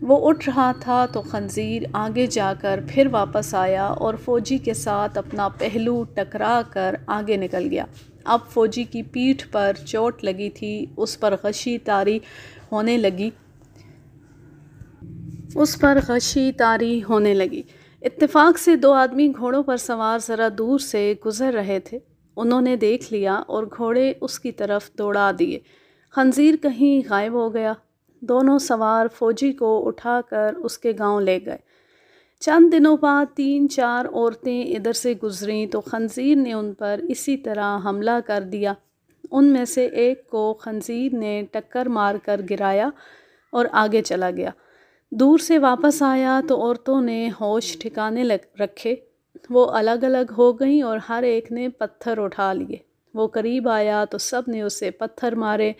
وہ اٹھ رہا تھا تو خنزیر آگے جا کر پھر واپس آیا اور فوجی کے ساتھ اپنا پہلو ٹکرا کر آگے نکل گیا۔ اب فوجی کی پیٹھ پر چوٹ لگی تھی، اس پر غشی طاری ہونے لگی۔ اتفاق سے دو آدمی گھوڑوں پر سوار ذرا دور سے گزر رہے تھے۔ انہوں نے دیکھ لیا اور گھوڑے اس کی طرف دوڑا دیے۔ خنزیر کہیں غائب ہو گیا۔ دونوں سوار فوجی کو اٹھا کر اس کے گاؤں لے گئے۔ چند دنوں بعد 3-4 عورتیں ادھر سے گزریں تو خنزیر نے ان پر اسی طرح حملہ کر دیا۔ ان میں سے ایک کو خنزیر نے ٹکر مار کر گرایا اور آگے چلا گیا۔ دور سے واپس آیا تو عورتوں نے ہوش ٹھکانے رکھے۔ وہ الگ الگ ہو گئیں اور ہر ایک نے پتھر اٹھا لیے۔ وہ قریب آیا تو سب نے اسے پتھر مارے۔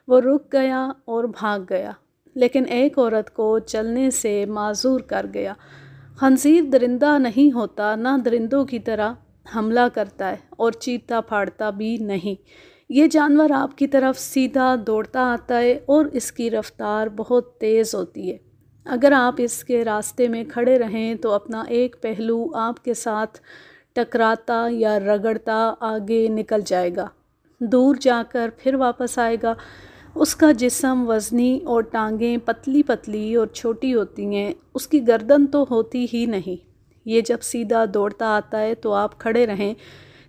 وہ رک گیا اور بھاگ گیا، لیکن ایک عورت کو چلنے سے معذور کر گیا۔ خنزیر درندہ نہیں ہوتا، نہ درندوں کی طرح حملہ کرتا ہے اور چیرتا پھاڑتا بھی نہیں۔ یہ جانور آپ کی طرف سیدھا دوڑتا آتا ہے اور اس کی رفتار بہت تیز ہوتی ہے۔ اگر آپ اس کے راستے میں کھڑے رہیں تو اپنا ایک پہلو آپ کے ساتھ ٹکراتا یا رگڑتا آگے نکل جائے گا، دور جا کر پھر واپس آئے گا۔ اس کا جسم وزنی اور ٹانگیں پتلی پتلی اور چھوٹی ہوتی ہیں، اس کی گردن تو ہوتی ہی نہیں۔ یہ جب سیدھا دوڑتا آتا ہے تو آپ کھڑے رہیں،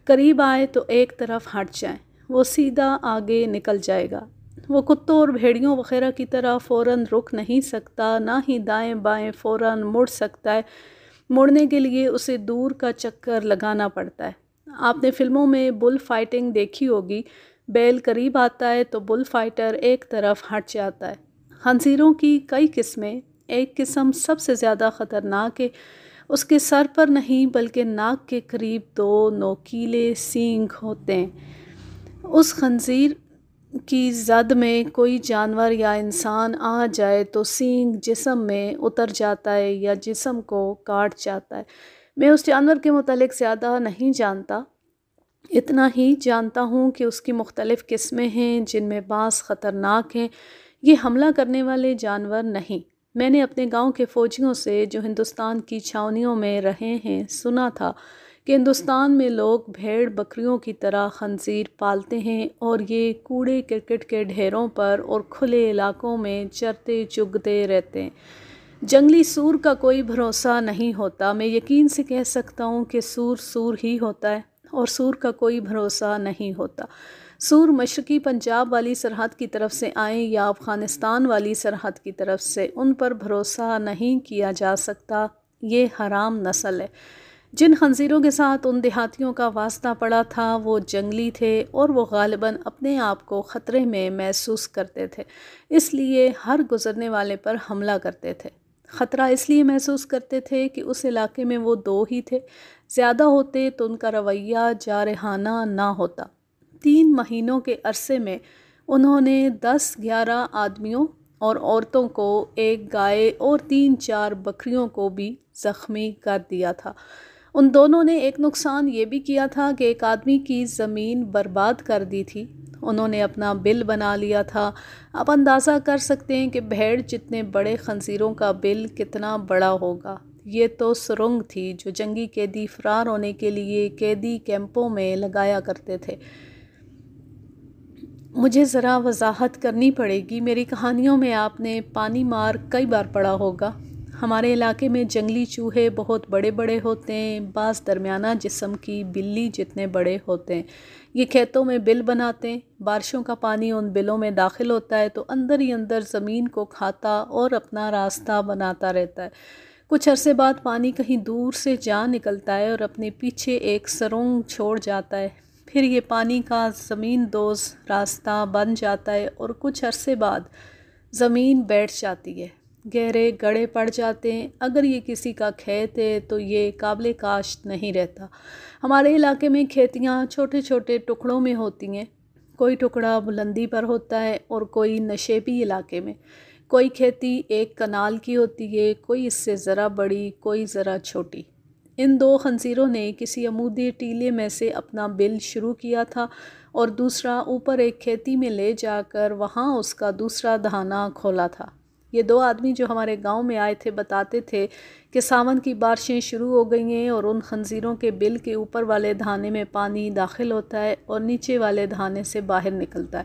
قریب آئے تو ایک طرف ہٹ جائیں، وہ سیدھا آگے نکل جائے گا۔ وہ کتوں اور بھیڑیوں وغیرہ کی طرح فوراً رک نہیں سکتا، نہ ہی دائیں بائیں فوراً مڑ سکتا ہے۔ مڑنے کے لیے اسے دور کا چکر لگانا پڑتا ہے۔ آپ نے فلموں میں بل فائٹنگ دیکھی ہوگی، بیل قریب آتا ہے تو بل فائٹر ایک طرف ہٹ جاتا ہے۔ خنزیروں کی کئی قسمیں، ایک قسم سب سے زیادہ خطرناک ہے۔ اس کے سر پر نہیں بلکہ ناک کے قریب 2 نوکیلے سینگ ہوتے ہیں۔ اس خنزیر کی زد میں کوئی جانور یا انسان آ جائے تو سینگ جسم میں اتر جاتا ہے یا جسم کو کاٹ جاتا ہے۔ میں اس جانور کے متعلق زیادہ نہیں جانتا، اتنا ہی جانتا ہوں کہ اس کی مختلف قسمیں ہیں جن میں بعض خطرناک ہیں۔ یہ حملہ کرنے والے جانور نہیں۔ میں نے اپنے گاؤں کے فوجیوں سے جو ہندوستان کی چھاؤنیوں میں رہے ہیں سنا تھا کہ ہندوستان میں لوگ بھیڑ بکریوں کی طرح خنزیر پالتے ہیں اور یہ کوڑے کرکٹ کے ڈھیروں پر اور کھلے علاقوں میں چرتے چگتے رہتے ہیں۔ جنگلی سور کا کوئی بھروسہ نہیں ہوتا۔ میں یقین سے کہہ سکتا ہوں کہ سور سور ہی ہوتا ہے اور سور کا کوئی بھروسہ نہیں ہوتا۔ سور مشرقی پنجاب والی سرحد کی طرف سے آئیں یا افغانستان والی سرحد کی طرف سے، ان پر بھروسہ نہیں کیا جا سکتا۔ یہ حرام نسل ہے۔ جن خنزیروں کے ساتھ ان دیہاتیوں کا واسطہ پڑا تھا وہ جنگلی تھے اور وہ غالباً اپنے آپ کو خطرے میں محسوس کرتے تھے، اس لیے ہر گزرنے والے پر حملہ کرتے تھے۔ خطرہ اس لیے محسوس کرتے تھے کہ اس علاقے میں وہ 2 ہی تھے، زیادہ ہوتے تو ان کا رویہ جارحانہ نہ ہوتا۔ 3 مہینوں کے عرصے میں انہوں نے 10-11 آدمیوں اور عورتوں کو، 1 گائے اور 3-4 بکریوں کو بھی زخمی کر دیا تھا۔ ان دونوں نے ایک نقصان یہ بھی کیا تھا کہ ایک آدمی کی زمین برباد کر دی تھی۔ انہوں نے اپنا بل بنا لیا تھا۔ آپ اندازہ کر سکتے ہیں کہ بھیڑ جتنے بڑے خنزیروں کا بل کتنا بڑا ہوگا۔ یہ تو سرنگ تھی جو جنگی قیدی فرار ہونے کے لیے قیدی کیمپوں میں لگایا کرتے تھے۔ مجھے ذرا وضاحت کرنی پڑے گی۔ میری کہانیوں میں آپ نے پانی مار کئی بار پڑھا ہوگا۔ ہمارے علاقے میں جنگلی چوہے بہت بڑے بڑے ہوتے ہیں، بعض درمیانہ جسم کی بلی جتنے بڑے ہوتے ہیں۔ یہ کھیتوں میں بل بناتے ہیں، بارشوں کا پانی ان بلوں میں داخل ہوتا ہے تو اندر ہی اندر زمین کو کھاتا اور اپنا راستہ بناتا رہتا ہے۔ کچھ عرصے بعد پانی کہیں دور سے جا نکلتا ہے اور اپنے پیچھے ایک سرنگ چھوڑ جاتا ہے، پھر یہ پانی کا زمین دوز راستہ بن جاتا ہے اور کچھ عرصے بعد زمین بیٹھ جاتی ہے، گہرے گڑھے پڑ جاتے ہیں۔ اگر یہ کسی کا کھیت ہے تو یہ قابل کاشت نہیں رہتا۔ ہمارے علاقے میں کھیتیاں چھوٹے چھوٹے ٹکڑوں میں ہوتی ہیں، کوئی ٹکڑا بلندی پر ہوتا ہے اور کوئی نشیبی علاقے میں۔ کوئی کھیتی 1 کنال کی ہوتی ہے، کوئی اس سے ذرا بڑی، کوئی ذرا چھوٹی۔ ان 2 خنزیروں نے کسی عمودی ٹیلے میں سے اپنا بل شروع کیا تھا اور دوسرا اوپر ایک کھیتی میں لے جا کر وہاں اس کا دوسرا دہانہ کھولا تھا۔ یہ 2 آدمی جو ہمارے گاؤں میں آئے تھے بتاتے تھے کہ ساون کی بارشیں شروع ہو گئی ہیں اور ان خنزیروں کے بل کے اوپر والے دھانے میں پانی داخل ہوتا ہے اور نیچے والے دھانے سے باہر نکلتا ہے۔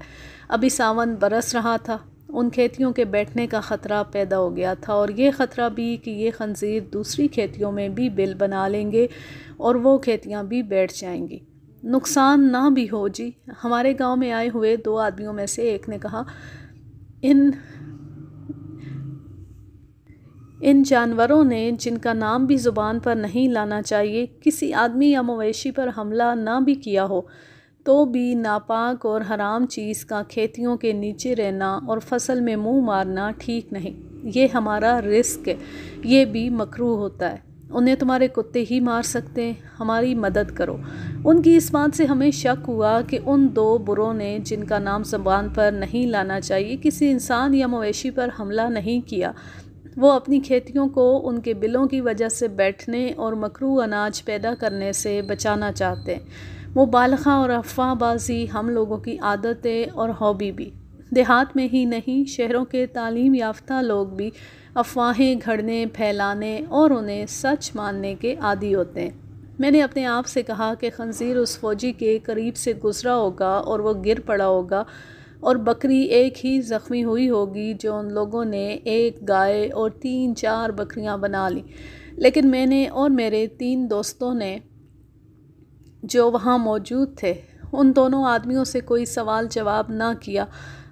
ابھی ساون برس رہا تھا، ان کھیتیوں کے بیٹھنے کا خطرہ پیدا ہو گیا تھا، اور یہ خطرہ بھی کہ یہ خنزیر دوسری کھیتیوں میں بھی بل بنا لیں گے اور وہ کھیتیاں بھی بیٹھ جائیں گی۔ نقصان نہ بھی ہو جی۔ ہمارے گاؤں میں آئے ہوئے 2 آدمیوں میں سے ایک نے کہا، ان جانوروں نے، جن کا نام بھی زبان پر نہیں لانا چاہیے، کسی آدمی یا مویشی پر حملہ نہ بھی کیا ہو تو بھی ناپاک اور حرام چیز کا کھیتیوں کے نیچے رہنا اور فصل میں منہ مارنا ٹھیک نہیں۔ یہ ہمارا رزق ہے، یہ بھی مکروہ ہوتا ہے۔ انہیں تمہارے کتے ہی مار سکتے ہیں، ہماری مدد کرو۔ ان کی اس بات سے ہمیں شک ہوا کہ ان 2 بروں نے، جن کا نام زبان پر نہیں لانا چاہیے، کسی انسان یا مویشی پر حملہ نہیں کیا۔ وہ اپنی کھیتیوں کو ان کے بلوں کی وجہ سے بیٹھنے اور مکروہ اناج پیدا کرنے سے بچانا چاہتے ہیں۔ مبالغہ اور افواہ بازی ہم لوگوں کی عادت ہے اور ہابی بھی۔ دیہات میں ہی نہیں، شہروں کے تعلیم یافتہ لوگ بھی افواہیں گھڑنے، پھیلانے اور انہیں سچ ماننے کے عادی ہوتے ہیں۔ میں نے اپنے آپ سے کہا کہ خنزیر اس فوجی کے قریب سے گزرا ہوگا اور وہ گر پڑا ہوگا، اور بکری ایک ہی زخمی ہوئی ہوگی جو ان لوگوں نے ایک گائے اور 3-4 بکریاں بنا لی۔ لیکن میں نے اور میرے 3 دوستوں نے جو وہاں موجود تھے، ان دونوں آدمیوں سے کوئی سوال جواب نہ کیا۔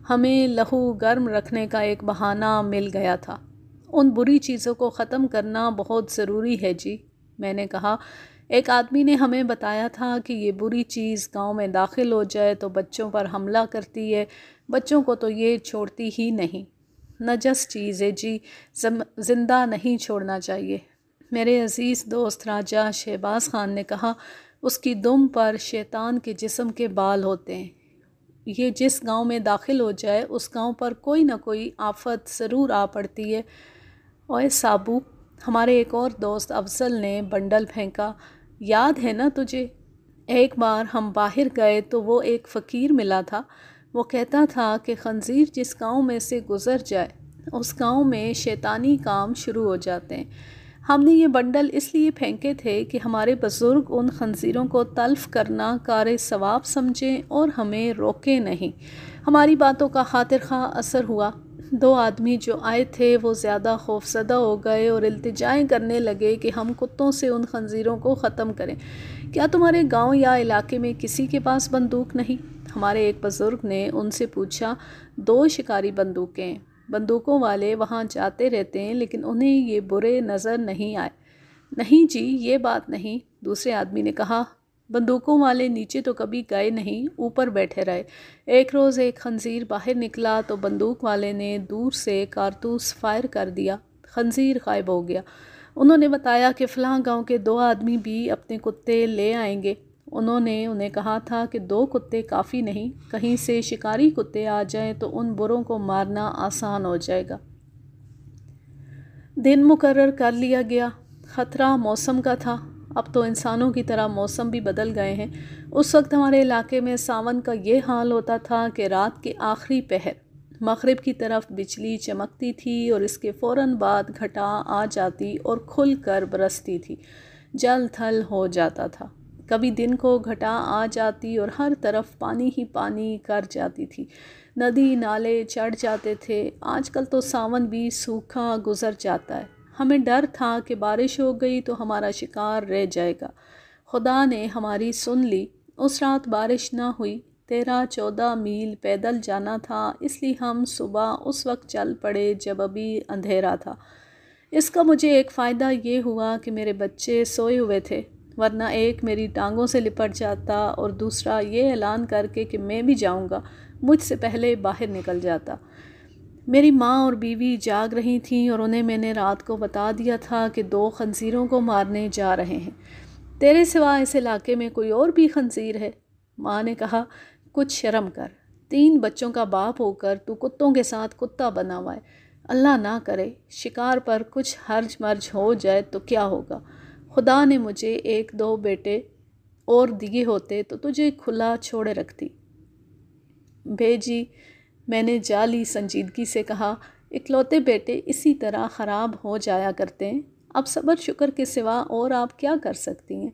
ہمیں لہو گرم رکھنے کا ایک بہانہ مل گیا تھا۔ ان بری چیزوں کو ختم کرنا بہت ضروری ہے جی، میں نے کہا۔ ایک آدمی نے ہمیں بتایا تھا کہ یہ بری چیز گاؤں میں داخل ہو جائے تو بچوں پر حملہ کرتی ہے، بچوں کو تو یہ چھوڑتی ہی نہیں۔ نجس چیز ہے جی، زندہ نہیں چھوڑنا چاہیے۔ میرے عزیز دوست راجہ شہباز خان نے کہا، اس کی دم پر شیطان کے جسم کے بال ہوتے ہیں۔ یہ جس گاؤں میں داخل ہو جائے اس گاؤں پر کوئی نہ کوئی آفت ضرور آ پڑتی ہے۔ اوے سابو، ہمارے ایک اور دوست افضل نے بنڈل پھینکا، یاد ہے نا تجھے؟ ایک بار ہم باہر گئے تو وہ ایک فقیر ملا تھا۔ وہ کہتا تھا کہ خنزیر جس گاؤں میں سے گزر جائے اس گاؤں میں شیطانی کام شروع ہو جاتے ہیں۔ ہم نے یہ بنڈل اس لیے پھینکے تھے کہ ہمارے بزرگ ان خنزیروں کو تلف کرنا کار ثواب سمجھیں اور ہمیں روکے نہیں۔ ہماری باتوں کا خاطر خواہ اثر ہوا۔ 2 آدمی جو آئے تھے وہ زیادہ خوفزدہ ہو گئے اور التجائیں کرنے لگے کہ ہم کتوں سے ان خنزیروں کو ختم کریں۔ کیا تمہارے گاؤں یا علاقے میں کسی کے پاس بندوق نہیں؟ ہمارے ایک بزرگ نے ان سے پوچھا۔ 2 شکاری بندوقیں ہیں۔ بندوقوں والے وہاں جاتے رہتے ہیں لیکن انہیں یہ برے نظر نہیں آئے۔ نہیں جی، یہ بات نہیں، دوسرے آدمی نے کہا۔ بندوقوں والے نیچے تو کبھی گئے نہیں، اوپر بیٹھے رہے۔ ایک روز ایک خنزیر باہر نکلا تو بندوق والے نے دور سے کارتوس فائر کر دیا، خنزیر غائب ہو گیا۔ انہوں نے بتایا کہ فلاں گاؤں کے 2 آدمی بھی اپنے کتے لے آئیں گے۔ انہوں نے انہیں کہا تھا کہ 2 کتے کافی نہیں، کہیں سے شکاری کتے آ جائیں تو ان بروں کو مارنا آسان ہو جائے گا۔ دن مقرر کر لیا گیا۔ خطرہ موسم کا تھا۔ اب تو انسانوں کی طرح موسم بھی بدل گئے ہیں۔ اس وقت ہمارے علاقے میں ساون کا یہ حال ہوتا تھا کہ رات کے آخری پہر مغرب کی طرف بجلی چمکتی تھی اور اس کے فوراً بعد گھٹا آ جاتی اور کھل کر برستی تھی، جل تھل ہو جاتا تھا۔ کبھی دن کو گھٹا آ جاتی اور ہر طرف پانی ہی پانی کر جاتی تھی، ندی نالے چڑھ جاتے تھے۔ آج کل تو ساون بھی سوکھا گزر جاتا ہے۔ ہمیں ڈر تھا کہ بارش ہو گئی تو ہمارا شکار رہ جائے گا۔ خدا نے ہماری سن لی۔ اس رات بارش نہ ہوئی۔ 13-14 میل پیدل جانا تھا، اس لیے ہم صبح اس وقت چل پڑے جب ابھی اندھیرا تھا۔ اس کا مجھے ایک فائدہ یہ ہوا کہ میرے بچے سوئے ہوئے تھے، ورنہ ایک میری ٹانگوں سے لپٹ جاتا اور دوسرا یہ اعلان کر کے کہ میں بھی جاؤں گا مجھ سے پہلے باہر نکل جاتا۔ میری ماں اور بیوی جاگ رہی تھیں اور انہیں میں نے رات کو بتا دیا تھا کہ 2 خنزیروں کو مارنے جا رہے ہیں۔ تیرے سوا اس علاقے میں کوئی اور بھی خنزیر ہے؟ ماں نے کہا، کچھ شرم کر، 3 بچوں کا باپ ہو کر تو کتوں کے ساتھ کتا بنا ہوا ہے۔ اللہ نہ کرے شکار پر کچھ ہرج مرج ہو جائے تو کیا ہوگا؟ خدا نے مجھے 1-2 بیٹے اور دیے ہوتے تو تجھے کھلا چھوڑے رکھتی۔ بھیجی، میں نے جعلی سنجیدگی سے کہا، اکلوتے بیٹے اسی طرح خراب ہو جایا کرتے ہیں۔ اب صبر شکر کے سوا اور آپ کیا کر سکتی ہیں؟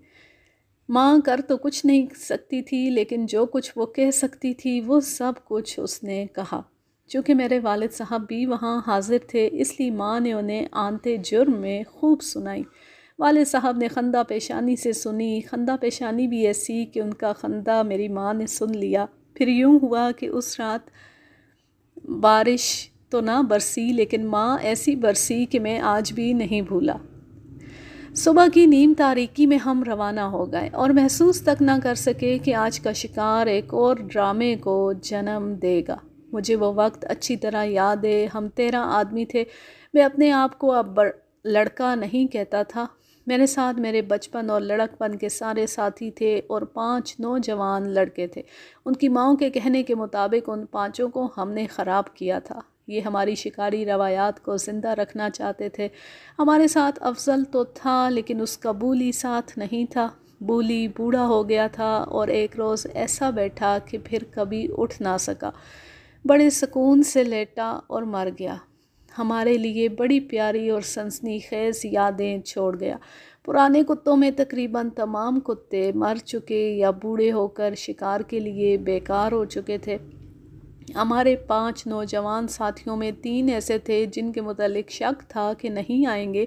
ماں کر تو کچھ نہیں سکتی تھی، لیکن جو کچھ وہ کہہ سکتی تھی وہ سب کچھ اس نے کہا۔ چونکہ میرے والد صاحب بھی وہاں حاضر تھے، اس لیے ماں نے انہیں آنتے جرم میں خوب سنائی۔ والد صاحب نے خندہ پیشانی سے سنی، خندہ پیشانی بھی ایسی کہ ان کا خندہ میری ماں نے سن لیا۔ پھر یوں ہوا کہ اس رات بارش تو نہ برسی، لیکن ماں ایسی برسی کہ میں آج بھی نہیں بھولا۔ صبح کی نیم تاریکی میں ہم روانہ ہو گئے اور محسوس تک نہ کر سکے کہ آج کا شکار ایک اور ڈرامے کو جنم دے گا۔ مجھے وہ وقت اچھی طرح یاد ہے۔ ہم 13 آدمی تھے۔ میں اپنے آپ کو اب لڑکا نہیں کہتا تھا۔ میرے ساتھ میرے بچپن اور لڑک پن کے سارے ساتھی تھے اور 5 نوجوان لڑکے تھے۔ ان کی ماؤں کے کہنے کے مطابق ان 5 کو ہم نے خراب کیا تھا۔ یہ ہماری شکاری روایات کو زندہ رکھنا چاہتے تھے۔ ہمارے ساتھ افضل تو تھا، لیکن اس کا بولی ساتھ نہیں تھا۔ بولی بوڑھا ہو گیا تھا اور ایک روز ایسا بیٹھا کہ پھر کبھی اٹھ نہ سکا۔ بڑے سکون سے لیٹا اور مر گیا۔ ہمارے لیے بڑی پیاری اور سنسنی خیز یادیں چھوڑ گیا۔ پرانے کتوں میں تقریباً تمام کتے مر چکے یا بوڑھے ہو کر شکار کے لیے بیکار ہو چکے تھے۔ ہمارے 5 نوجوان ساتھیوں میں 3 ایسے تھے جن کے متعلق شک تھا کہ نہیں آئیں گے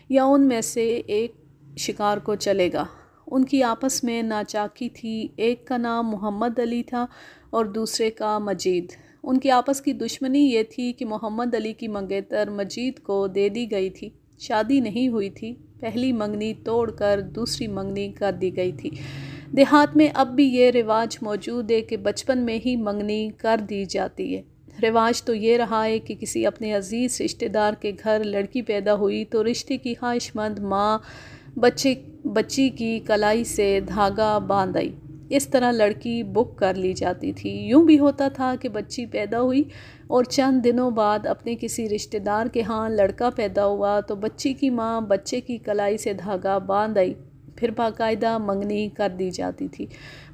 یا ان میں سے ایک شکار کو چلے گا۔ ان کی آپس میں ناچاکی تھی۔ ایک کا نام محمد علی تھا اور دوسرے کا مجید۔ ان کی آپس کی دشمنی یہ تھی کہ محمد علی کی منگیتر مجید کو دے دی گئی تھی۔ شادی نہیں ہوئی تھی۔ پہلی منگنی توڑ کر دوسری منگنی کر دی گئی تھی۔ دیہات میں اب بھی یہ رواج موجود ہے کہ بچپن میں ہی منگنی کر دی جاتی ہے۔ رواج تو یہ رہا ہے کہ کسی اپنے عزیز رشتہ دار کے گھر لڑکی پیدا ہوئی تو رشتے کی خواہش مند ماں بچی کی کلائی سے دھاگا باندھ آئی۔ اس طرح لڑکی بک کر لی جاتی تھی۔ یوں بھی ہوتا تھا کہ بچی پیدا ہوئی اور چند دنوں بعد اپنے کسی رشتہ دار کے ہاں لڑکا پیدا ہوا تو بچی کی ماں بچے کی کلائی سے دھاگا باندھ آئی، پھر باقاعدہ منگنی کر دی جاتی تھی۔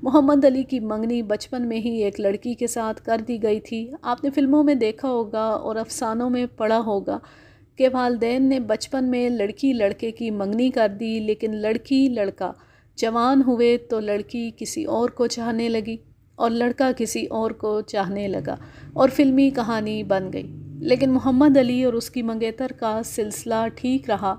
محمد علی کی منگنی بچپن میں ہی ایک لڑکی کے ساتھ کر دی گئی تھی۔ آپ نے فلموں میں دیکھا ہوگا اور افسانوں میں پڑھا ہوگا کہ والدین نے بچپن میں لڑکی لڑکے کی منگنی کر دی، لیکن لڑکی لڑکا جوان ہوئے تو لڑکی کسی اور کو چاہنے لگی اور لڑکا کسی اور کو چاہنے لگا اور فلمی کہانی بن گئی۔ لیکن محمد علی اور اس کی منگیتر کا سلسلہ ٹھیک رہا۔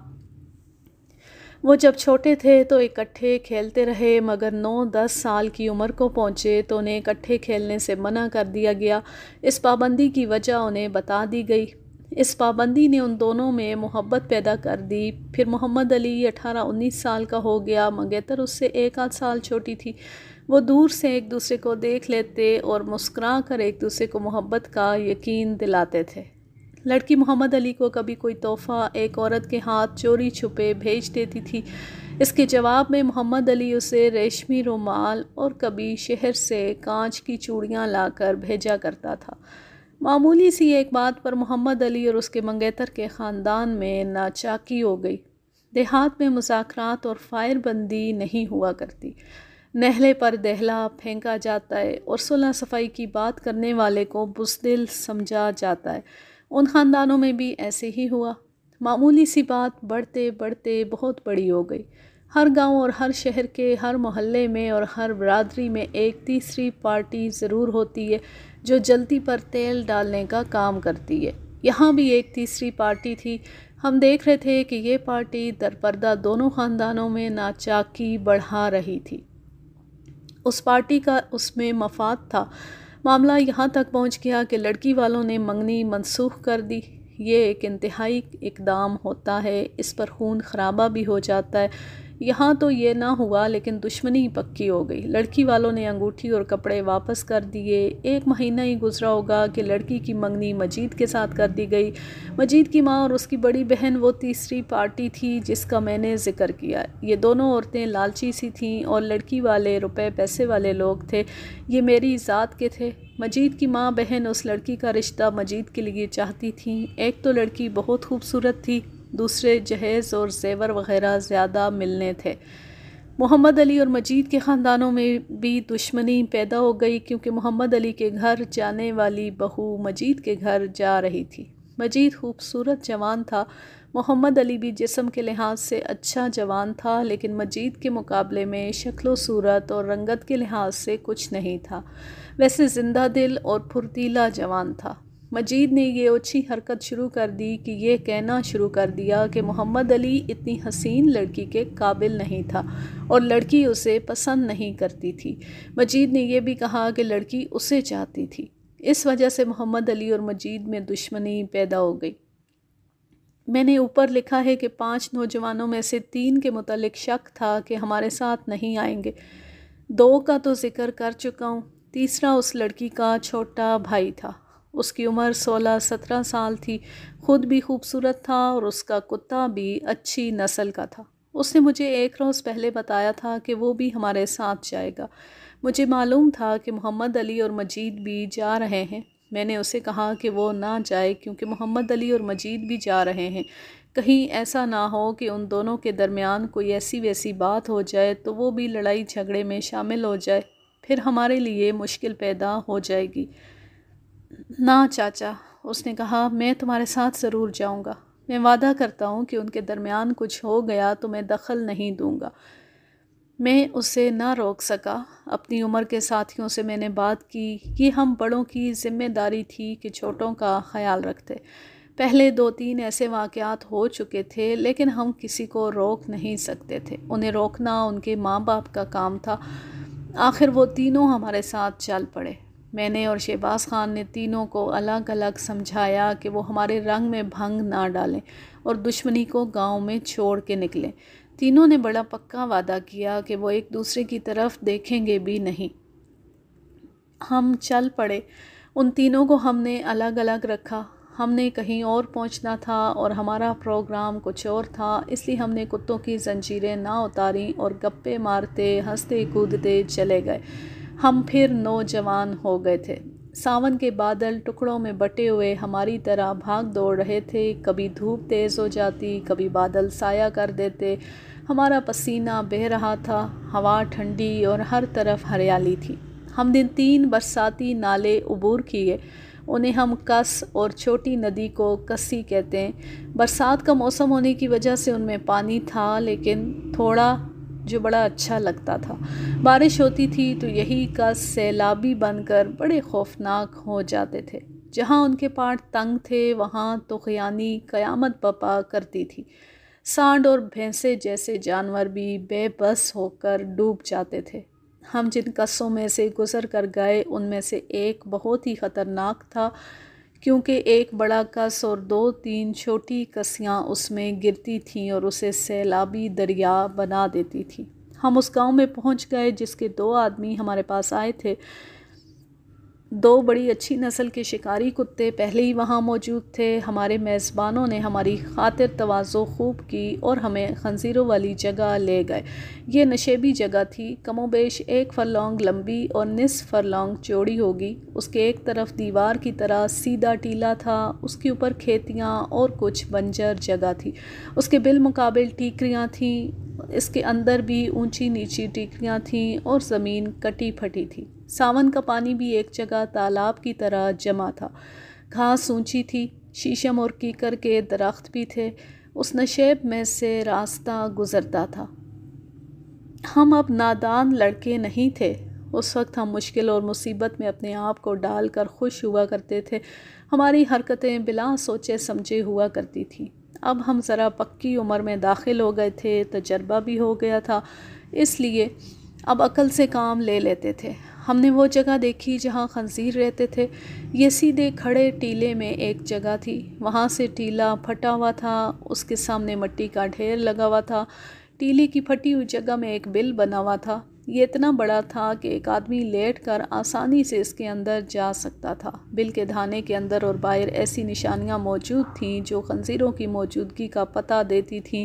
وہ جب چھوٹے تھے تو اکٹھے کھیلتے رہے، مگر 9-10 سال کی عمر کو پہنچے تو انہیں اکٹھے کھیلنے سے منع کر دیا گیا۔ اس پابندی کی وجہ انہیں بتا دی گئی۔ اس پابندی نے ان دونوں میں محبت پیدا کر دی۔ پھر محمد علی 18-19 سال کا ہو گیا۔ منگیتر اس سے 1-8 سال چھوٹی تھی۔ وہ دور سے ایک دوسرے کو دیکھ لیتے اور مسکرا کر ایک دوسرے کو محبت کا یقین دلاتے تھے۔ لڑکی محمد علی کو کبھی کوئی تحفہ ایک عورت کے ہاتھ چوری چھپے بھیج دیتی تھی۔ اس کے جواب میں محمد علی اسے ریشمی رومال اور کبھی شہر سے کانچ کی چوڑیاں لا کر بھیجا کرتا تھا۔ معمولی سی ایک بات پر محمد علی اور اس کے منگیتر کے خاندان میں ناچاکی ہو گئی۔ دیہات میں مذاکرات اور فائر بندی نہیں ہوا کرتی۔ نہلے پر دہلا پھینکا جاتا ہے اور صلح صفائی کی بات کرنے والے کو بزدل سمجھا جاتا ہے۔ ان خاندانوں میں بھی ایسے ہی ہوا۔ معمولی سی بات بڑھتے بڑھتے بہت بڑی ہو گئی۔ ہر گاؤں اور ہر شہر کے ہر محلے میں اور ہر برادری میں ایک تیسری پارٹی ضرور ہوتی ہے جو جلتی پر تیل ڈالنے کا کام کرتی ہے۔ یہاں بھی ایک تیسری پارٹی تھی۔ ہم دیکھ رہے تھے کہ یہ پارٹی درپردہ دونوں خاندانوں میں ناچاکی بڑھا رہی تھی۔ اس پارٹی کا اس میں مفاد تھا۔ معاملہ یہاں تک پہنچ گیا کہ لڑکی والوں نے منگنی منسوخ کر دی۔ یہ ایک انتہائی اقدام ہوتا ہے، اس پر خون خرابہ بھی ہو جاتا ہے۔ یہاں تو یہ نہ ہوا لیکن دشمنی پکی ہو گئی۔ لڑکی والوں نے انگوٹھی اور کپڑے واپس کر دیے۔ 1 مہینہ ہی گزرا ہوگا کہ لڑکی کی منگنی مجید کے ساتھ کر دی گئی۔ مجید کی ماں اور اس کی بڑی بہن وہ تیسری پارٹی تھی جس کا میں نے ذکر کیا۔ یہ دونوں عورتیں لالچی سی تھیں اور لڑکی والے روپے پیسے والے لوگ تھے۔ یہ میری ذات کے تھے۔ مجید کی ماں بہن اس لڑکی کا رشتہ مجید کے لیے چاہتی تھیں۔ ایک تو لڑکی بہت خوبصورت تھی، دوسرے جہیز اور زیور وغیرہ زیادہ ملنے تھے۔ محمد علی اور مجید کے خاندانوں میں بھی دشمنی پیدا ہو گئی کیونکہ محمد علی کے گھر جانے والی بہو مجید کے گھر جا رہی تھی۔ مجید خوبصورت جوان تھا۔ محمد علی بھی جسم کے لحاظ سے اچھا جوان تھا، لیکن مجید کے مقابلے میں شکل و صورت اور رنگت کے لحاظ سے کچھ نہیں تھا۔ ویسے زندہ دل اور پھرتیلا جوان تھا۔ مجید نے یہ اچھی حرکت شروع کر دی کہ یہ کہنا شروع کر دیا کہ محمد علی اتنی حسین لڑکی کے قابل نہیں تھا اور لڑکی اسے پسند نہیں کرتی تھی۔ مجید نے یہ بھی کہا کہ لڑکی اسے چاہتی تھی۔ اس وجہ سے محمد علی اور مجید میں دشمنی پیدا ہو گئی۔ میں نے اوپر لکھا ہے کہ 5 نوجوانوں میں سے 3 کے متعلق شک تھا کہ ہمارے ساتھ نہیں آئیں گے۔ 2 کا تو ذکر کر چکا ہوں۔ تیسرا اس لڑکی کا چھوٹا بھائی تھا۔ اس کی عمر 16-17 سال تھی، خود بھی خوبصورت تھا اور اس کا کتا بھی اچھی نسل کا تھا۔ اس نے مجھے 1 روز پہلے بتایا تھا کہ وہ بھی ہمارے ساتھ جائے گا۔ مجھے معلوم تھا کہ محمد علی اور مجید بھی جا رہے ہیں۔ میں نے اسے کہا کہ وہ نہ جائے کیونکہ محمد علی اور مجید بھی جا رہے ہیں، کہیں ایسا نہ ہو کہ ان دونوں کے درمیان کوئی ایسی ویسی بات ہو جائے تو وہ بھی لڑائی جھگڑے میں شامل ہو جائے، پھر ہمارے لیے مشکل پیدا ہو جائے گی۔ نہ چاچا، اس نے کہا، میں تمہارے ساتھ ضرور جاؤں گا۔ میں وعدہ کرتا ہوں کہ ان کے درمیان کچھ ہو گیا تو میں دخل نہیں دوں گا۔ میں اسے نہ روک سکا۔ اپنی عمر کے ساتھیوں سے میں نے بات کی۔ یہ ہم بڑوں کی ذمہ داری تھی کہ چھوٹوں کا خیال رکھتے۔ پہلے 2-3 ایسے واقعات ہو چکے تھے، لیکن ہم کسی کو روک نہیں سکتے تھے۔ انہیں روکنا ان کے ماں باپ کا کام تھا۔ آخر وہ تینوں ہمارے ساتھ چل پڑے۔ میں نے اور شہباز خان نے تینوں کو الگ الگ سمجھایا کہ وہ ہمارے رنگ میں بھنگ نہ ڈالیں اور دشمنی کو گاؤں میں چھوڑ کے نکلیں۔ تینوں نے بڑا پکا وعدہ کیا کہ وہ ایک دوسرے کی طرف دیکھیں گے بھی نہیں۔ ہم چل پڑے۔ ان تینوں کو ہم نے الگ الگ رکھا۔ ہم نے کہیں اور پہنچنا تھا اور ہمارا پروگرام کچھ اور تھا، اس لیے ہم نے کتوں کی زنجیریں نہ اتاریں اور گپے مارتے ہنستے کودتے چلے گئے۔ ہم پھر نوجوان ہو گئے تھے۔ ساون کے بادل ٹکڑوں میں بٹے ہوئے ہماری طرح بھاگ دوڑ رہے تھے۔ کبھی دھوپ تیز ہو جاتی، کبھی بادل سایہ کر دیتے۔ ہمارا پسینہ بہہ رہا تھا، ہوا ٹھنڈی اور ہر طرف ہریالی تھی۔ ہم نے 3 برساتی نالے عبور کیے۔ انہیں ہم کس اور چھوٹی ندی کو کسی کہتے ہیں۔ برسات کا موسم ہونے کی وجہ سے ان میں پانی تھا، لیکن تھوڑا، جو بڑا اچھا لگتا تھا۔ بارش ہوتی تھی تو یہی کس سیلابی بن کر بڑے خوفناک ہو جاتے تھے۔ جہاں ان کے پاٹ تنگ تھے وہاں طغیانی قیامت برپا کرتی تھی۔ سانڈ اور بھینسے جیسے جانور بھی بے بس ہو کر ڈوب جاتے تھے۔ ہم جن قصوں میں سے گزر کر گئے ان میں سے ایک بہت ہی خطرناک تھا، کیونکہ ایک بڑا کس اور 2-3 چھوٹی کسیاں اس میں گرتی تھیں اور اسے سیلابی دریا بنا دیتی تھیں۔ ہم اس گاؤں میں پہنچ گئے جس کے 2 آدمی ہمارے پاس آئے تھے۔ 2 بڑی اچھی نسل کے شکاری کتے پہلے ہی وہاں موجود تھے۔ ہمارے میزبانوں نے ہماری خاطر تواضع خوب کی اور ہمیں خنزیروں والی جگہ لے گئے۔ یہ نشیبی جگہ تھی، کم و بیش 1 فرلانگ لمبی اور نصف فرلانگ چوڑی ہوگی۔ اس کے ایک طرف دیوار کی طرح سیدھا ٹیلا تھا، اس کے اوپر کھیتیاں اور کچھ بنجر جگہ تھی۔ اس کے بالمقابل ٹیکریاں تھیں، اس کے اندر بھی اونچی نیچی ٹیکریاں تھیں اور زمین کٹی پھٹی تھی۔ ساون کا پانی بھی ایک جگہ تالاب کی طرح جمع تھا۔ گھاس اونچی تھی، شیشم اور کیکر کے درخت بھی تھے۔ اس نشیب میں سے راستہ گزرتا تھا۔ ہم اب نادان لڑکے نہیں تھے۔ اس وقت ہم مشکل اور مصیبت میں اپنے آپ کو ڈال کر خوش ہوا کرتے تھے۔ ہماری حرکتیں بلا سوچے سمجھے ہوا کرتی تھیں۔ اب ہم ذرا پکی عمر میں داخل ہو گئے تھے، تجربہ بھی ہو گیا تھا، اس لیے اب عقل سے کام لے لیتے تھے۔ ہم نے وہ جگہ دیکھی جہاں خنزیر رہتے تھے۔ یہ سیدھے کھڑے ٹیلے میں ایک جگہ تھی۔ وہاں سے ٹیلا پھٹا ہوا تھا، اس کے سامنے مٹی کا ڈھیر لگا ہوا تھا۔ ٹیلے کی پھٹی ہوئی جگہ میں ایک بل بنا ہوا تھا۔ یہ اتنا بڑا تھا کہ ایک آدمی لیٹ کر آسانی سے اس کے اندر جا سکتا تھا۔ بل کے دھانے کے اندر اور باہر ایسی نشانیاں موجود تھیں جو خنزیروں کی موجودگی کا پتہ دیتی تھیں۔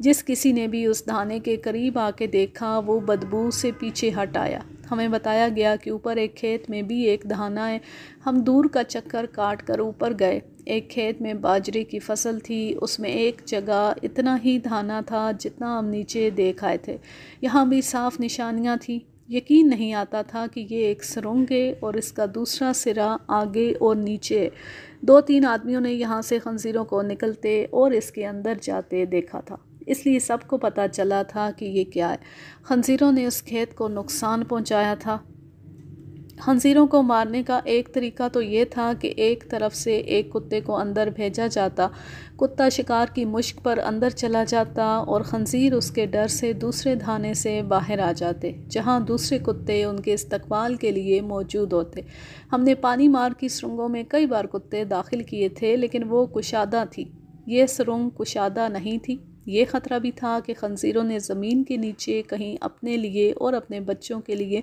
جس کسی نے بھی اس دھانے کے قریب آ کے دیکھا وہ بدبو سے پیچھے ہٹ آیا۔ ہمیں بتایا گیا کہ اوپر ایک کھیت میں بھی ایک دھانا ہے۔ ہم دور کا چکر کاٹ کر اوپر گئے۔ ایک کھیت میں باجرے کی فصل تھی، اس میں ایک جگہ اتنا ہی دھانا تھا جتنا ہم نیچے دیکھ آئے تھے۔ یہاں بھی صاف نشانیاں تھیں۔ یقین نہیں آتا تھا کہ یہ ایک سرنگ ہے اور اس کا دوسرا سرا آگے اور نیچے ہے۔ 2-3 آدمیوں نے یہاں سے خنزیروں کو نکلتے اور اس کے اندر جاتے دیکھا تھا، اس لیے سب کو پتہ چلا تھا کہ یہ کیا ہے۔ خنزیروں نے اس کھیت کو نقصان پہنچایا تھا۔ خنزیروں کو مارنے کا ایک طریقہ تو یہ تھا کہ ایک طرف سے ایک کتے کو اندر بھیجا جاتا، کتا شکار کی مشک پر اندر چلا جاتا اور خنزیر اس کے ڈر سے دوسرے دھانے سے باہر آ جاتے جہاں دوسرے کتے ان کے استقبال کے لیے موجود ہوتے۔ ہم نے پانی مار کی سرنگوں میں کئی بار کتے داخل کیے تھے لیکن وہ کشادہ تھی، یہ سرنگ کشادہ نہیں تھی۔ یہ خطرہ بھی تھا کہ خنزیروں نے زمین کے نیچے کہیں اپنے لیے اور اپنے بچوں کے لیے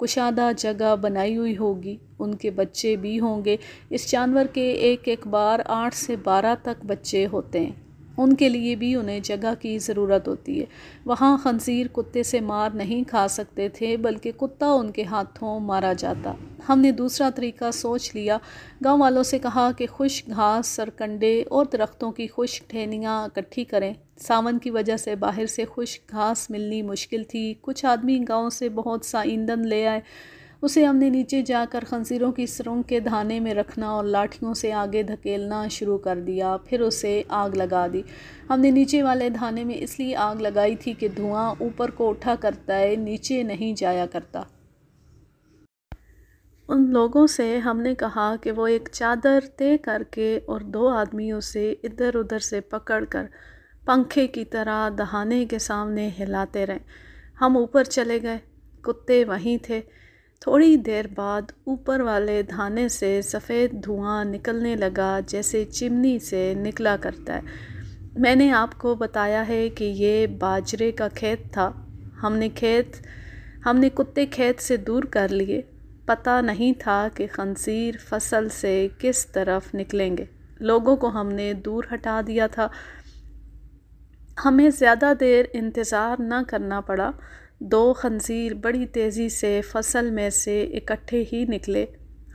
کشادہ جگہ بنائی ہوئی ہوگی، ان کے بچے بھی ہوں گے۔ اس جانور کے ایک بار 8 سے 12 تک بچے ہوتے ہیں، ان کے لیے بھی انہیں جگہ کی ضرورت ہوتی ہے۔ وہاں خنزیر کتے سے مار نہیں کھا سکتے تھے بلکہ کتا ان کے ہاتھوں مارا جاتا۔ ہم نے دوسرا طریقہ سوچ لیا، گاؤں والوں سے کہا کہ خشک گھاس، سرکنڈے اور درختوں کی خشک ٹہنیاں اکٹھی کریں۔ ساون کی وجہ سے باہر سے خشک گھاس ملنی مشکل تھی۔ کچھ آدمی گاؤں سے بہت سا ایندھن لے آئے، اسے ہم نے نیچے جا کر خنزیروں کی سرنگ کے دھانے میں رکھنا اور لاٹھیوں سے آگے دھکیلنا شروع کر دیا، پھر اسے آگ لگا دی۔ ہم نے نیچے والے دھانے میں اس لیے آگ لگائی تھی کہ دھواں اوپر کو اٹھا کرتا ہے، نیچے نہیں جایا کرتا۔ ان لوگوں سے ہم نے کہا کہ وہ ایک چادر طے کر کے اور 2 آدمیوں سے ادھر ادھر سے پکڑ کر پنکھے کی طرح دہانے کے سامنے ہلاتے رہیں۔ ہم اوپر چلے گئے، کتے وہیں تھے۔ تھوڑی دیر بعد اوپر والے دھانے سے سفید دھواں نکلنے لگا جیسے چمنی سے نکلا کرتا ہے۔ میں نے آپ کو بتایا ہے کہ یہ باجرے کا کھیت تھا۔ ہم نے کتے کھیت سے دور کر لیے۔ پتہ نہیں تھا کہ خنزیر فصل سے کس طرف نکلیں گے۔ لوگوں کو ہم نے دور ہٹا دیا تھا۔ ہمیں زیادہ دیر انتظار نہ کرنا پڑا۔ 2 خنزیر بڑی تیزی سے فصل میں سے اکٹھے ہی نکلے۔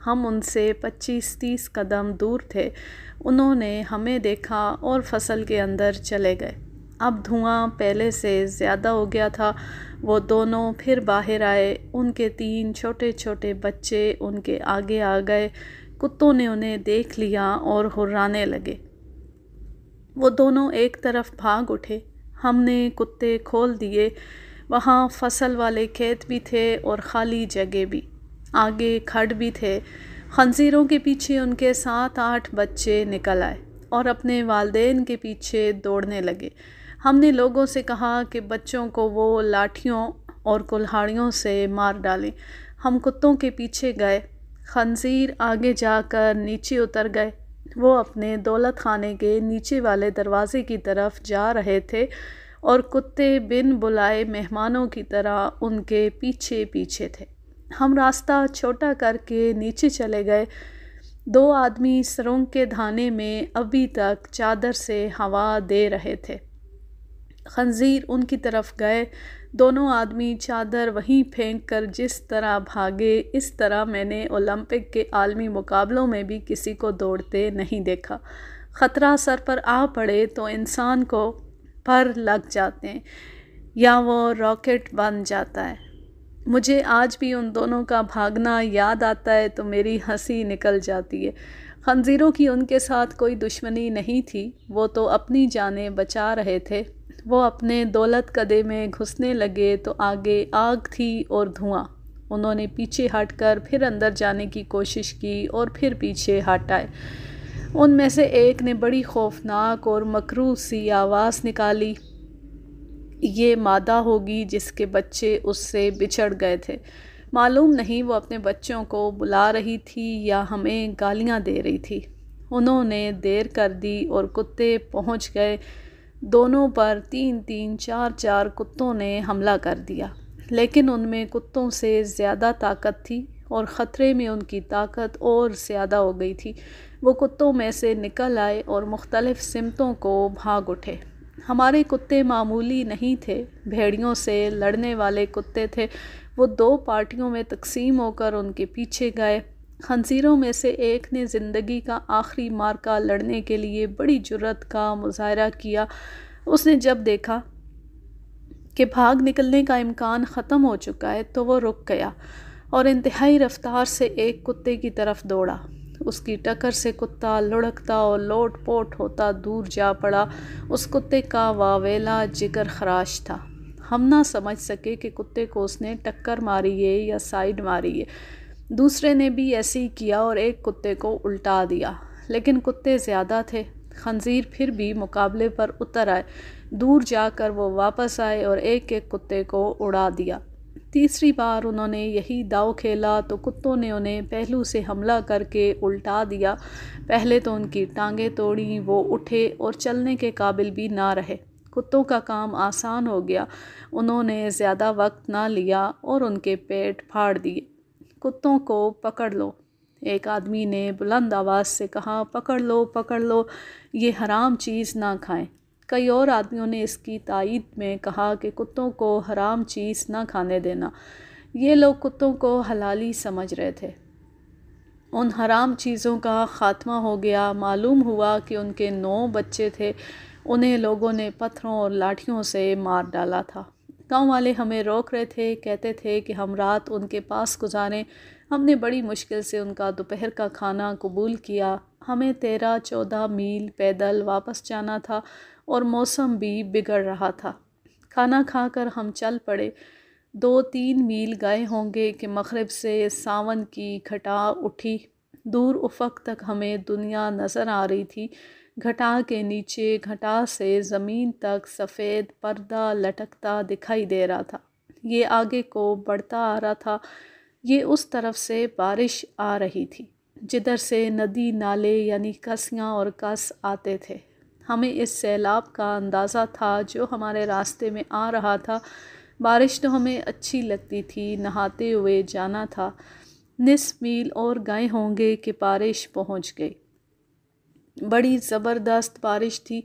ہم ان سے 25-30 قدم دور تھے۔ انہوں نے ہمیں دیکھا اور فصل کے اندر چلے گئے۔ اب دھواں پہلے سے زیادہ ہو گیا تھا۔ وہ دونوں پھر باہر آئے، ان کے 3 چھوٹے چھوٹے بچے ان کے آگے آ گئے۔ کتوں نے انہیں دیکھ لیا اور ہرانے لگے۔ وہ دونوں ایک طرف بھاگ اٹھے۔ ہم نے کتے کھول دیے۔ وہاں فصل والے کھیت بھی تھے اور خالی جگہ بھی، آگے کھڈ بھی تھے۔ خنزیروں کے پیچھے ان کے 7-8 بچے نکل آئے اور اپنے والدین کے پیچھے دوڑنے لگے۔ ہم نے لوگوں سے کہا کہ بچوں کو وہ لاٹھیوں اور کلہاڑیوں سے مار ڈالیں۔ ہم کتوں کے پیچھے گئے۔ خنزیر آگے جا کر نیچے اتر گئے۔ وہ اپنے دولت خانے کے نیچے والے دروازے کی طرف جا رہے تھے اور کتے بن بلائے مہمانوں کی طرح ان کے پیچھے پیچھے تھے۔ ہم راستہ چھوٹا کر کے نیچے چلے گئے۔ 2 آدمی سرنگ کے دھانے میں ابھی تک چادر سے ہوا دے رہے تھے۔ خنزیر ان کی طرف گئے۔ دونوں آدمی چادر وہیں پھینک کر جس طرح بھاگے، اس طرح میں نے اولمپک کے عالمی مقابلوں میں بھی کسی کو دوڑتے نہیں دیکھا۔ خطرہ سر پر آ پڑے تو انسان کو پر لگ جاتے ہیں یا وہ راکٹ بن جاتا ہے۔ مجھے آج بھی ان دونوں کا بھاگنا یاد آتا ہے تو میری ہنسی نکل جاتی ہے۔ خنزیروں کی ان کے ساتھ کوئی دشمنی نہیں تھی، وہ تو اپنی جانیں بچا رہے تھے۔ وہ اپنے دولت کدے میں گھسنے لگے تو آگے آگ تھی اور دھواں۔ انہوں نے پیچھے ہٹ کر پھر اندر جانے کی کوشش کی اور پھر پیچھے ہٹ آئے۔ ان میں سے ایک نے بڑی خوفناک اور مکروہ سی آواز نکالی، یہ مادہ ہوگی جس کے بچے اس سے بچھڑ گئے تھے۔ معلوم نہیں وہ اپنے بچوں کو بلا رہی تھی یا ہمیں گالیاں دے رہی تھی۔ انہوں نے دیر کر دی اور کتے پہنچ گئے۔ دونوں پر 3-3 4-4 کتوں نے حملہ کر دیا، لیکن ان میں کتوں سے زیادہ طاقت تھی اور خطرے میں ان کی طاقت اور زیادہ ہو گئی تھی۔ وہ کتوں میں سے نکل آئے اور مختلف سمتوں کو بھاگ اٹھے۔ ہمارے کتے معمولی نہیں تھے، بھیڑیوں سے لڑنے والے کتے تھے۔ وہ 2 پارٹیوں میں تقسیم ہو کر ان کے پیچھے گئے۔ خنزیروں میں سے ایک نے زندگی کا آخری معرکہ لڑنے کے لیے بڑی جرأت کا مظاہرہ کیا۔ اس نے جب دیکھا کہ بھاگ نکلنے کا امکان ختم ہو چکا ہے تو وہ رک گیا اور انتہائی رفتار سے ایک کتے کی طرف دوڑا۔ اس کی ٹکر سے کتا لڑکتا اور لوٹ پوٹ ہوتا دور جا پڑا۔ اس کتے کا واویلا جگر خراش تھا۔ ہم نہ سمجھ سکے کہ کتے کو اس نے ٹکر ماری ہے یا سائیڈ ماری ہے۔ دوسرے نے بھی ایسے ہی کیا اور ایک کتے کو الٹا دیا، لیکن کتے زیادہ تھے۔ خنزیر پھر بھی مقابلے پر اتر آئے۔ دور جا کر وہ واپس آئے اور ایک ایک کتے کو اڑا دیا۔ تیسری بار انہوں نے یہی داؤ کھیلا تو کتوں نے انہیں پہلو سے حملہ کر کے الٹا دیا۔ پہلے تو ان کی ٹانگیں توڑیں، وہ اٹھے اور چلنے کے قابل بھی نہ رہے۔ کتوں کا کام آسان ہو گیا، انہوں نے زیادہ وقت نہ لیا اور ان کے پیٹ پھاڑ دیے۔ کتوں کو پکڑ لو، ایک آدمی نے بلند آواز سے کہا، پکڑ لو، پکڑ لو، یہ حرام چیز نہ کھائیں۔ کئی اور آدمیوں نے اس کی تائید میں کہا کہ کتوں کو حرام چیز نہ کھانے دینا۔ یہ لوگ کتوں کو حلالی سمجھ رہے تھے۔ ان حرام چیزوں کا خاتمہ ہو گیا۔ معلوم ہوا کہ ان کے 9 بچے تھے، انہیں لوگوں نے پتھروں اور لاٹھیوں سے مار ڈالا تھا۔ گاؤں والے ہمیں روک رہے تھے، کہتے تھے کہ ہم رات ان کے پاس گزاریں۔ ہم نے بڑی مشکل سے ان کا دوپہر کا کھانا قبول کیا۔ ہمیں 13-14 میل پیدل واپس جانا تھا اور موسم بھی بگڑ رہا تھا۔ کھانا کھا کر ہم چل پڑے۔ 2-3 میل گئے ہوں گے کہ مغرب سے ساون کی گھٹا اٹھی۔ دور افق تک ہمیں دنیا نظر آ رہی تھی۔ گھٹا کے نیچے گھٹا سے زمین تک سفید پردہ لٹکتا دکھائی دے رہا تھا۔ یہ آگے کو بڑھتا آ رہا تھا۔ یہ اس طرف سے بارش آ رہی تھی جدھر سے ندی نالے یعنی کسیاں اور کس آتے تھے۔ ہمیں اس سیلاب کا اندازہ تھا جو ہمارے راستے میں آ رہا تھا۔ بارش تو ہمیں اچھی لگتی تھی، نہاتے ہوئے جانا تھا۔ نصف میل اور گئے ہوں گے کہ بارش پہنچ گئی۔ بڑی زبردست بارش تھی۔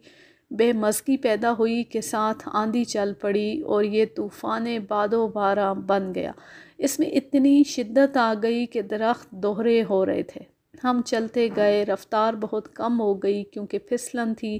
بے مزگی پیدا ہوئی کہ ساتھ آندھی چل پڑی اور یہ طوفان باد و بارہ بن گیا۔ اس میں اتنی شدت آ گئی کہ درخت دوہرے ہو رہے تھے۔ ہم چلتے گئے، رفتار بہت کم ہو گئی کیونکہ پھسلن تھی۔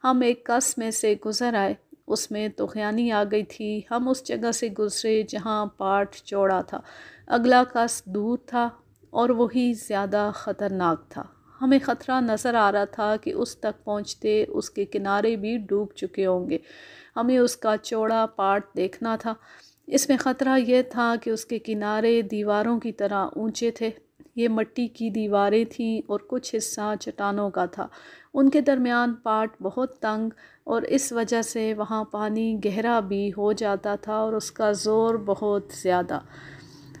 ہم ایک کس میں سے گزر آئے، اس میں طغیانی آ گئی تھی۔ ہم اس جگہ سے گزرے جہاں پاٹ چوڑا تھا۔ اگلا کس دور تھا اور وہی زیادہ خطرناک تھا۔ ہمیں خطرہ نظر آ رہا تھا کہ اس تک پہنچتے اس کے کنارے بھی ڈوب چکے ہوں گے۔ ہمیں اس کا چوڑا پاٹ دیکھنا تھا۔ اس میں خطرہ یہ تھا کہ اس کے کنارے دیواروں کی طرح اونچے تھے۔ یہ مٹی کی دیواریں تھیں اور کچھ حصہ چٹانوں کا تھا۔ ان کے درمیان پاٹ بہت تنگ اور اس وجہ سے وہاں پانی گہرا بھی ہو جاتا تھا اور اس کا زور بہت زیادہ۔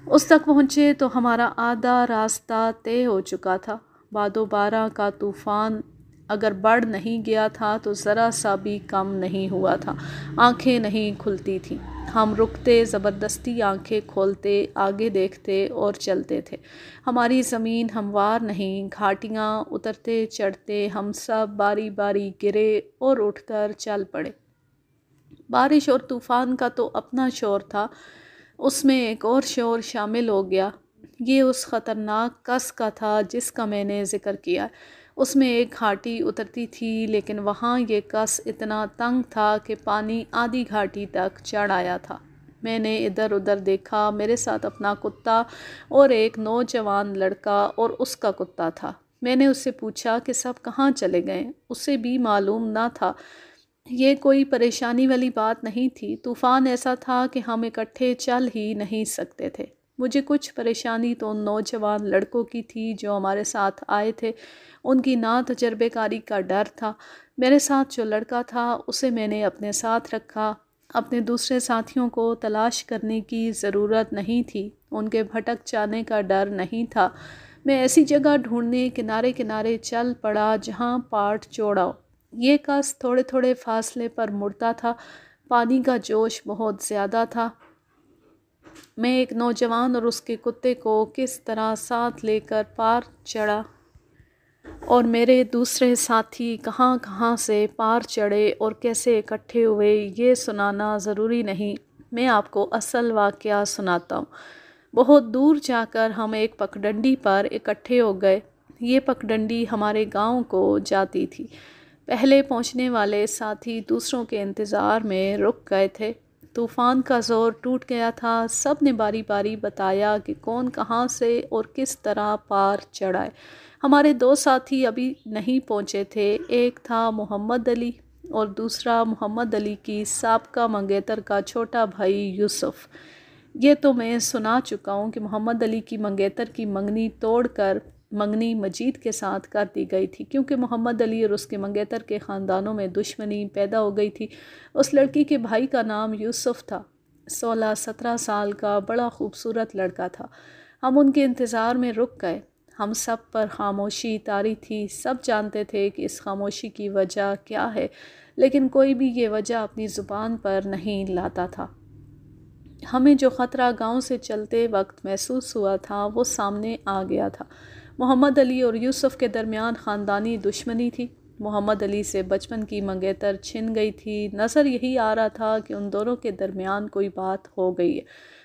اس تک پہنچے تو ہمارا آدھا راستہ طے ہو چکا تھا۔ باد و بارہ کا طوفان اگر بڑھ نہیں گیا تھا تو ذرا سا بھی کم نہیں ہوا تھا۔ آنکھیں نہیں کھلتی تھیں۔ ہم رکتے، زبردستی آنکھیں کھولتے، آگے دیکھتے اور چلتے تھے۔ ہماری زمین ہموار نہیں، گھاٹیاں اترتے چڑھتے ہم سب باری باری گرے اور اٹھ کر چل پڑے۔ بارش اور طوفان کا تو اپنا شور تھا، اس میں ایک اور شور شامل ہو گیا۔ یہ اس خطرناک کس کا تھا جس کا میں نے ذکر کیا۔ اس میں ایک گھاٹی اترتی تھی لیکن وہاں یہ کس اتنا تنگ تھا کہ پانی آدھی گھاٹی تک چڑھ آیا تھا۔ میں نے ادھر ادھر دیکھا، میرے ساتھ اپنا کتا اور ایک نوجوان لڑکا اور اس کا کتا تھا۔ میں نے اس سے پوچھا کہ سب کہاں چلے گئے؟ اسے بھی معلوم نہ تھا۔ یہ کوئی پریشانی والی بات نہیں تھی۔ طوفان ایسا تھا کہ ہم اکٹھے چل ہی نہیں سکتے تھے۔ مجھے کچھ پریشانی تو ان نوجوان لڑکوں کی تھی جو ہمارے ساتھ آئے تھے۔ ان کی نا تجربے کاری کا ڈر تھا۔ میرے ساتھ جو لڑکا تھا اسے میں نے اپنے ساتھ رکھا۔ اپنے دوسرے ساتھیوں کو تلاش کرنے کی ضرورت نہیں تھی، ان کے بھٹک جانے کا ڈر نہیں تھا۔ میں ایسی جگہ ڈھونڈنے کنارے کنارے چل پڑا جہاں پاٹ چوڑا ہو۔ یہ کس تھوڑے تھوڑے فاصلے پر مڑتا تھا۔ پانی کا جوش بہت زیادہ تھا۔ میں ایک نوجوان اور اس کے کتے کو کس طرح ساتھ لے کر پار چڑھا اور میرے دوسرے ساتھی کہاں کہاں سے پار چڑھے اور کیسے اکٹھے ہوئے یہ سنانا ضروری نہیں، میں آپ کو اصل واقعہ سناتا ہوں۔ بہت دور جا کر ہم ایک پگڈنڈی پر اکٹھے ہو گئے۔ یہ پگڈنڈی ہمارے گاؤں کو جاتی تھی۔ پہلے پہنچنے والے ساتھی دوسروں کے انتظار میں رک گئے تھے۔ طوفان کا زور ٹوٹ گیا تھا۔ سب نے باری باری بتایا کہ کون کہاں سے اور کس طرح پار چڑھائے۔ ہمارے دو ساتھی ابھی نہیں پہنچے تھے، ایک تھا محمد علی اور دوسرا محمد علی کی سابقہ منگیتر کا چھوٹا بھائی یوسف۔ یہ تو میں سنا چکا ہوں کہ محمد علی کی منگیتر کی منگنی توڑ کر منگنی مجید کے ساتھ کر دی گئی تھی، کیونکہ محمد علی اور اس کے منگیتر کے خاندانوں میں دشمنی پیدا ہو گئی تھی۔ اس لڑکی کے بھائی کا نام یوسف تھا، 16-17 سال کا بڑا خوبصورت لڑکا تھا۔ ہم ان کے انتظار میں رک گئے۔ ہم سب پر خاموشی طاری تھی، سب جانتے تھے کہ اس خاموشی کی وجہ کیا ہے، لیکن کوئی بھی یہ وجہ اپنی زبان پر نہیں لاتا تھا۔ ہمیں جو خطرہ گاؤں سے چلتے وقت محسوس ہوا تھا وہ سامنے آ گیا تھا۔ محمد علی اور یوسف کے درمیان خاندانی دشمنی تھی۔ محمد علی سے بچپن کی منگیتر چھن گئی تھی۔ نظر یہی آ رہا تھا کہ ان دونوں کے درمیان کوئی بات ہو گئی ہے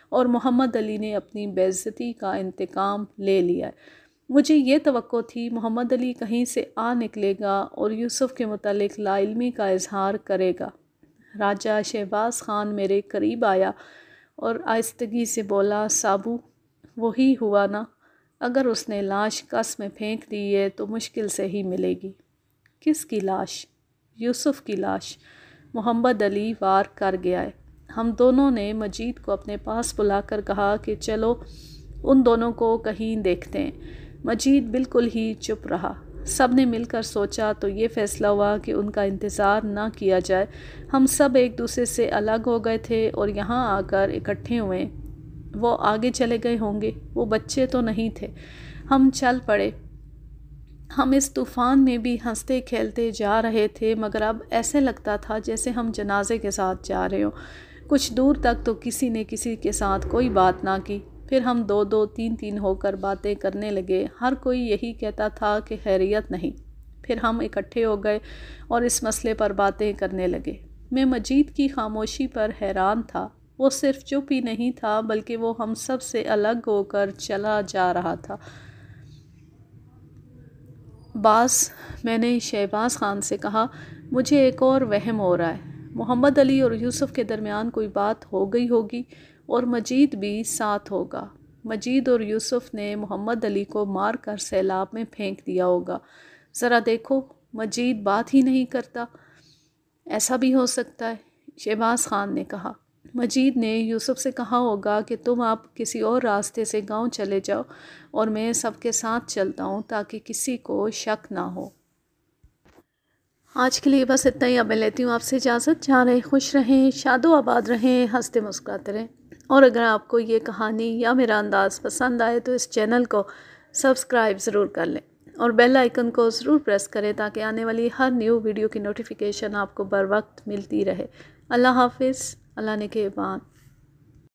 اور محمد علی نے اپنی بے عزتی کا انتقام لے لیا ہے۔ مجھے یہ توقع تھی محمد علی کہیں سے آ نکلے گا اور یوسف کے متعلق لا علمی کا اظہار کرے گا۔ راجہ شہباز خان میرے قریب آیا اور آہستگی سے بولا، سابو وہی ہوا نا؟ اگر اس نے لاش کس میں پھینک دی ہے تو مشکل سے ہی ملے گی۔ کس کی لاش؟ یوسف کی لاش۔ محمد علی وار کر گیا ہے۔ ہم دونوں نے مجید کو اپنے پاس بلا کر کہا کہ چلو ان دونوں کو کہیں دیکھتے ہیں۔ مجید بالکل ہی چپ رہا۔ سب نے مل کر سوچا تو یہ فیصلہ ہوا کہ ان کا انتظار نہ کیا جائے۔ ہم سب ایک دوسرے سے الگ ہو گئے تھے اور یہاں آ کر اکٹھے ہوئے۔ وہ آگے چلے گئے ہوں گے، وہ بچے تو نہیں تھے۔ ہم چل پڑے۔ ہم اس طوفان میں بھی ہنستے کھیلتے جا رہے تھے، مگر اب ایسے لگتا تھا جیسے ہم جنازے کے ساتھ جا رہے ہوں۔ کچھ دور تک تو کسی نے کسی کے ساتھ کوئی بات نہ کی۔ پھر ہم 2-2 3-3 ہو کر باتیں کرنے لگے۔ ہر کوئی یہی کہتا تھا کہ خیریت نہیں۔ پھر ہم اکٹھے ہو گئے اور اس مسئلے پر باتیں کرنے لگے۔ میں مجید کی خاموشی پر حیران تھا۔ وہ صرف چپ ہی نہیں تھا بلکہ وہ ہم سب سے الگ ہو کر چلا جا رہا تھا۔ میں نے شہباز خان سے کہا، مجھے ایک اور وہم ہو رہا ہے۔ محمد علی اور یوسف کے درمیان کوئی بات ہو گئی ہوگی اور مجید بھی ساتھ ہوگا۔ مجید اور یوسف نے محمد علی کو مار کر سیلاب میں پھینک دیا ہوگا۔ ذرا دیکھو، مجید بات ہی نہیں کرتا۔ ایسا بھی ہو سکتا ہے، شہباز خان نے کہا۔ مجید نے یوسف سے کہا ہوگا کہ تم آپ کسی اور راستے سے گاؤں چلے جاؤ اور میں سب کے ساتھ چلتا ہوں تاکہ کسی کو شک نہ ہو۔ آج کے لیے بس اتنا ہی۔ اب میں لیتی ہوں آپ سے اجازت۔ جہاں رہیں خوش رہیں، شاد و آباد رہیں، ہنستے مسکراتے رہیں۔ اور اگر آپ کو یہ کہانی یا میرا انداز پسند آئے تو اس چینل کو سبسکرائب ضرور کر لیں اور بیل آئیکن کو ضرور پریس کریں تاکہ آنے والی ہر نیو ویڈیو کی نوٹیفیکیشن آپ کو بر وقت ملتی رہے۔ اللہ حافظ۔ اللہ نگہبان۔